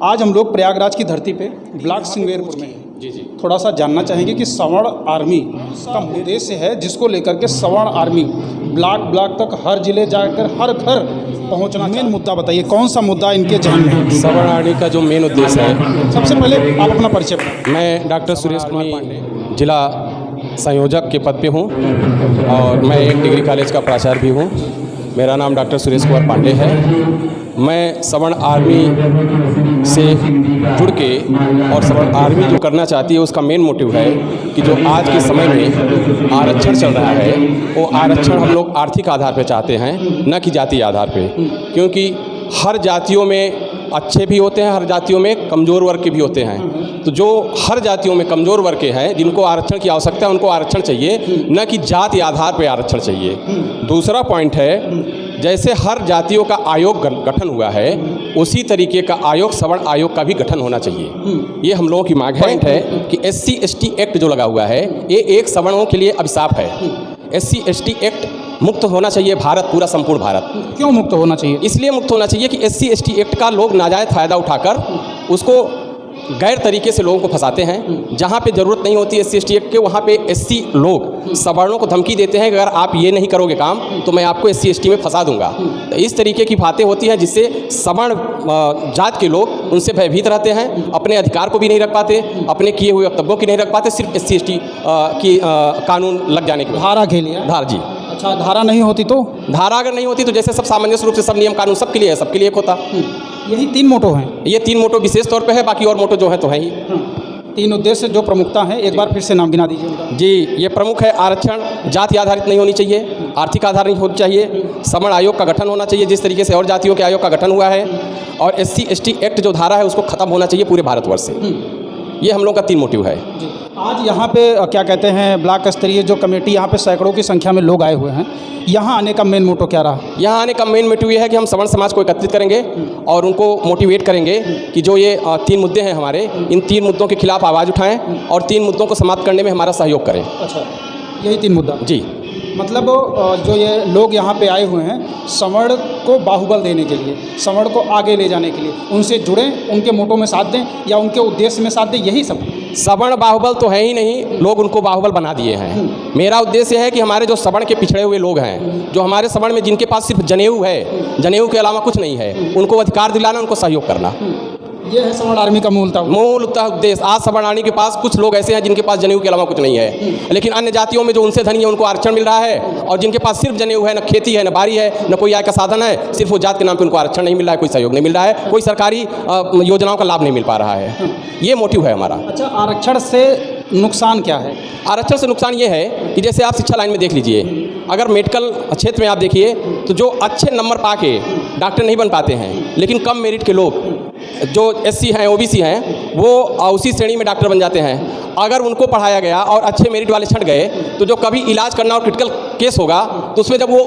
आज हम लोग प्रयागराज की धरती पे ब्लॉक सिंगवेरपुर में हैं। जी। थोड़ा सा जानना चाहेंगे कि सवर्ण आर्मी का उद्देश्य है जिसको लेकर के सवर्ण आर्मी ब्लॉक तक हर जिले जाकर हर घर पहुंचना। मेन मुद्दा बताइए, कौन सा मुद्दा इनके जहन में है? सवर्ण आर्मी का जो मेन उद्देश्य है, सबसे पहले आप अपना परिचय बताएं। मैं डॉक्टर सुरेश कुमार पांडे जिला संयोजक के पद पे हूँ और मैं एक डिग्री कॉलेज का प्राचार्य भी हूँ। मेरा नाम डॉक्टर सुरेश कुमार पांडे है। मैं सवर्ण आर्मी से जुड़ के और सवर्ण आर्मी जो करना चाहती है उसका मेन मोटिव है कि जो आज के समय में आरक्षण चल रहा है वो आरक्षण हम लोग आर्थिक आधार पे चाहते हैं, न कि जातीय आधार पे। क्योंकि हर जातियों में अच्छे भी होते हैं, हर जातियों में कमज़ोर वर्ग के भी होते हैं। तो जो हर जातियों में कमज़ोर वर्ग के हैं जिनको आरक्षण की आवश्यकता है उनको आरक्षण चाहिए, न कि जाति आधार पर आरक्षण चाहिए। दूसरा पॉइंट है, जैसे हर जातियों का आयोग गठन हुआ है उसी तरीके का आयोग सवर्ण आयोग का भी गठन होना चाहिए। ये हम लोगों की मांग है कि SC ST एक्ट जो लगा हुआ है ये एक सवर्णों के लिए अभिशाप है। SC ST एक्ट मुक्त होना चाहिए भारत, पूरा संपूर्ण भारत। क्यों मुक्त होना चाहिए? इसलिए मुक्त होना चाहिए कि SC ST एक्ट का लोग नाजायज़ फ़ायदा उठाकर उसको गैर तरीके से लोगों को फंसाते हैं। जहाँ पे ज़रूरत नहीं होती SC ST एक्ट के, वहाँ पे SC लोग सवर्णों को धमकी देते हैं कि अगर आप ये नहीं करोगे काम तो मैं आपको SC ST में फंसा दूंगा। तो इस तरीके की बातें होती हैं जिससे सवर्ण जात के लोग उनसे भयभीत रहते हैं, अपने अधिकार को भी नहीं रख पाते, अपने किए हुए वक्तव्यों की नहीं रख पाते, सिर्फ SC ST की कानून लग जाने के धारा के लिए। धारा जी। अच्छा, धारा नहीं होती तो? धारा अगर नहीं होती तो जैसे सब सामंजस्य रूप से सब नियम कानून सबके लिए है, सबके लिए एक होता। यही 3 मोटो हैं। ये 3 मोटो विशेष तौर पे है, बाकी और मोटो जो है तो है ही। 3 उद्देश्य जो प्रमुखता है, एक बार फिर से नाम गिना दीजिए उनका। जी, ये प्रमुख है आरक्षण जाति आधारित नहीं होनी चाहिए, आर्थिक आधार नहीं होनी चाहिए, सवर्ण आयोग का गठन होना चाहिए जिस तरीके से और जातियों के आयोग का गठन हुआ है, और SC ST एक्ट जो धारा है उसको खत्म होना चाहिए पूरे भारतवर्ष से। ये हम लोग का 3 मोटिव है। आज यहाँ पे क्या कहते हैं, ब्लॉक स्तरीय जो कमेटी, यहाँ पे सैकड़ों की संख्या में लोग आए हुए हैं। यहाँ आने का मेन मोटो क्या रहा? यहाँ आने का मेन मोटिव ये है कि हम सवर्ण समाज को एकत्रित करेंगे और उनको मोटिवेट करेंगे कि जो ये 3 मुद्दे हैं हमारे, इन 3 मुद्दों के खिलाफ आवाज़ उठाएं और 3 मुद्दों को समाप्त करने में हमारा सहयोग करें। अच्छा, यही 3 मुद्दा। जी, मतलब जो ये लोग यहाँ पे आए हुए हैं सवर्ण को बाहुबल देने के लिए, सवर्ण को आगे ले जाने के लिए, उनसे जुड़ें, उनके मोटो में साथ दें या उनके उद्देश्य में साथ दें, यही सब। सवर्ण बाहुबल तो है ही नहीं, लोग उनको बाहुबल बना दिए हैं। मेरा उद्देश्य है कि हमारे जो सवर्ण के पिछड़े हुए लोग हैं, जो हमारे सवर्ण में जिनके पास सिर्फ जनेऊ है, जनेऊ के अलावा कुछ नहीं है, उनको अधिकार दिलाना, उनको सहयोग करना, ये है सवर्ण आर्मी का मूलतः उद्देश्य। आज सवर्ण आर्मी के पास कुछ लोग ऐसे हैं जिनके पास जनेऊ के अलावा कुछ नहीं है, लेकिन अन्य जातियों में जो उनसे धनी है उनको आरक्षण मिल रहा है, और जिनके पास सिर्फ जनेऊ है, न खेती है, न बारी है, न कोई आय का साधन है, सिर्फ वो जात के नाम पे उनको आरक्षण नहीं मिल रहा है, कोई सहयोग नहीं मिल रहा है, कोई सरकारी योजनाओं का लाभ नहीं मिल पा रहा है। ये मोटिव है हमारा। अच्छा, आरक्षण से नुकसान क्या है? आरक्षण से नुकसान ये है कि जैसे आप शिक्षा लाइन में देख लीजिए, अगर मेडिकल क्षेत्र में आप देखिए तो जो अच्छे नंबर पा के डॉक्टर नहीं बन पाते हैं, लेकिन कम मेरिट के लोग जो SC हैं, OBC हैं, वो उसी श्रेणी में डॉक्टर बन जाते हैं। अगर उनको पढ़ाया गया और अच्छे मेरिट वाले छट गए तो जो कभी इलाज करना और क्रिटिकल केस होगा तो उसमें जब वो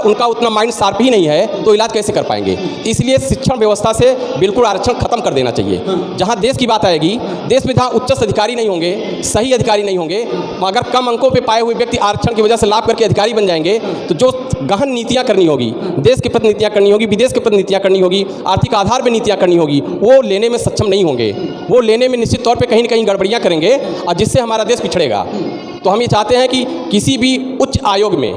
उनका उतना माइंड शार्प ही नहीं है तो इलाज कैसे कर पाएंगे? इसलिए शिक्षण व्यवस्था से बिल्कुल आरक्षण खत्म कर देना चाहिए। जहाँ देश की बात आएगी, देश में जहाँ उच्च अधिकारी नहीं होंगे, सही अधिकारी नहीं होंगे, अगर कम अंकों पे पाए हुए व्यक्ति आरक्षण की वजह से लाभ करके अधिकारी बन जाएंगे तो जो गहन नीतियाँ करनी होगी, देश के प्रति नीतियाँ करनी होगी, विदेश के प्रति नीतियाँ करनी होगी, आर्थिक आधार पर नीतियाँ करनी होगी, वो लेने में सक्षम नहीं होंगे। वो लेने में निश्चित तौर पर कहीं न कहीं गड़बड़ियाँ करेंगे और जिससे हमारा देश पिछड़ेगा। तो हम ये चाहते हैं कि किसी भी उच्च आयोग में,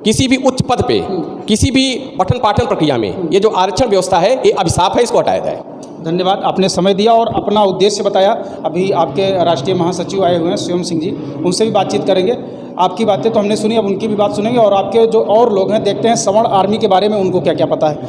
किसी भी उच्च पद पे, किसी भी पठन पाठन प्रक्रिया में ये जो आरक्षण व्यवस्था है ये अभिशाप है, इसको हटाया जाए। धन्यवाद, आपने समय दिया और अपना उद्देश्य बताया। अभी आपके राष्ट्रीय महासचिव आए हुए हैं स्वयं सिंह जी, उनसे भी बातचीत करेंगे। आपकी बातें तो हमने सुनी, अब उनकी भी बात सुनेंगे और आपके जो और लोग हैं, देखते हैं सवर्ण आर्मी के बारे में उनको क्या क्या पता है।